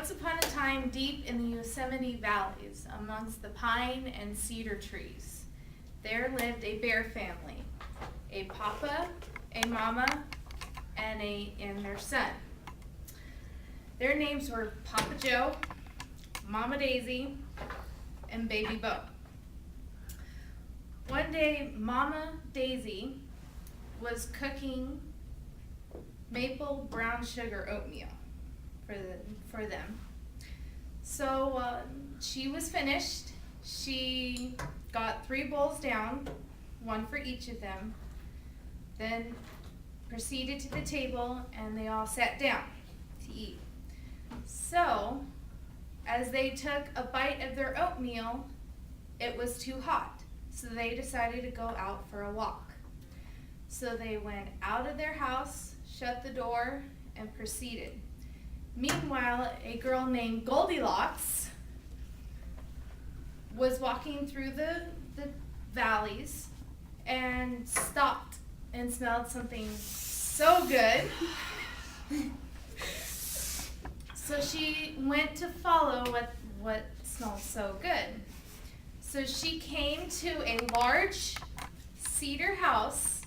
Once upon a time, deep in the Yosemite valleys, amongst the pine and cedar trees, there lived a bear family, a papa, a mama, and their son. Their names were Papa Joe, Mama Daisy, and Baby Bo. One day, Mama Daisy was cooking maple brown sugar oatmeal for them. So she was finished. She got 3 bowls down, 1 for each of them, then proceeded to the table and they all sat down to eat. So as they took a bite of their oatmeal, it was too hot. So they decided to go out for a walk. So they went out of their house, shut the door, and proceeded. Meanwhile, a girl named Goldilocks was walking through the valleys and stopped and smelled something so good. So she went to follow what smelled so good. So she came to a large cedar house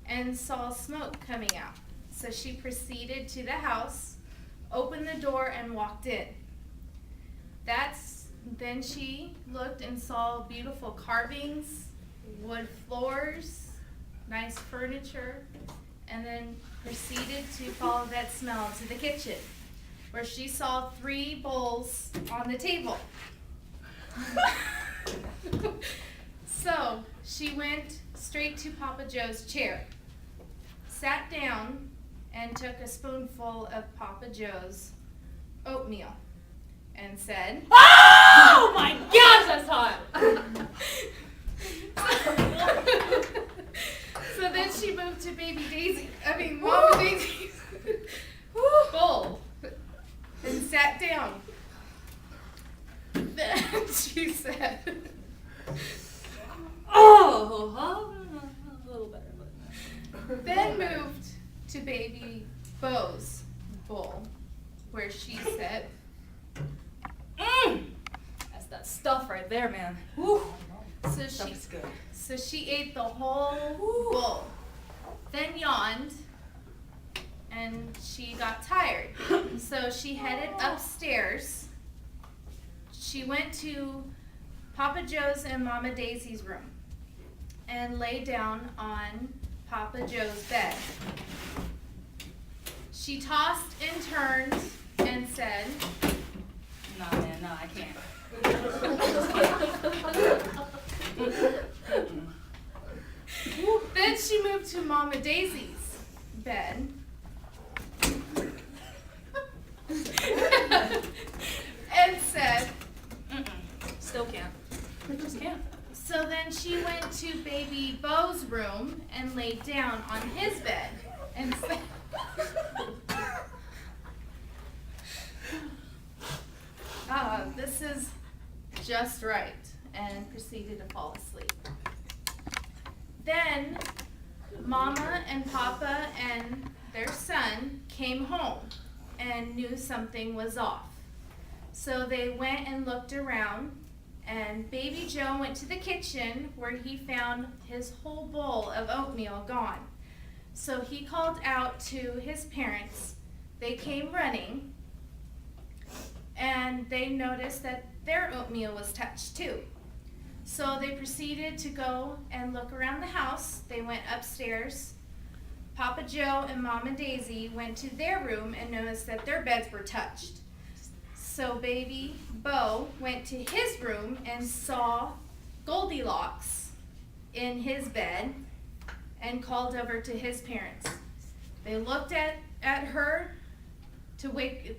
and saw smoke coming out. So she proceeded to the house, opened the door, and walked in. Then she looked and saw beautiful carvings, wood floors, nice furniture, and then proceeded to follow that smell to the kitchen, where she saw 3 bowls on the table. So she went straight to Papa Joe's chair, sat down, and took a spoonful of Papa Joe's oatmeal and said, "Oh my gosh, that's hot!" So then she moved to Mama Daisy's bowl and sat down. Then she said, "Oh, a little better." But then moved to Baby Bo's bowl, where she said, That's that stuff right there, man. Woo. Stuff is good. So she ate the whole bowl, then yawned, and she got tired. So she headed upstairs. She went to Papa Joe's and Mama Daisy's room and lay down on Papa Joe's bed. She tossed and turned and said, Nah, man, nah, I can't. Then she moved to Mama Daisy's bed and said, Still can't. Just can't. so then she went to Baby Bo's room and laid down on his bed and said, this is just right, and proceeded to fall asleep. Then Mama and Papa and their son came home and knew something was off. So they went and looked around, and Baby Joe went to the kitchen where he found his whole bowl of oatmeal gone. So he called out to his parents. They came running, and they noticed that their oatmeal was touched too. So they proceeded to go and look around the house. They went upstairs. Papa Joe and Mama Daisy went to their room and noticed that their beds were touched. So Baby Bo went to his room and saw Goldilocks in his bed and called over to his parents. They looked at her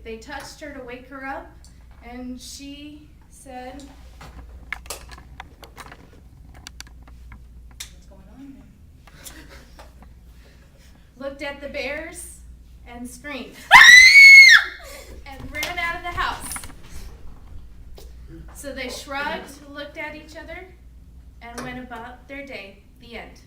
they touched her to wake her up, and she said, What's going on here? looked at the bears and screamed and ran out of the house. So they shrugged, looked at each other, and went about their day. The end.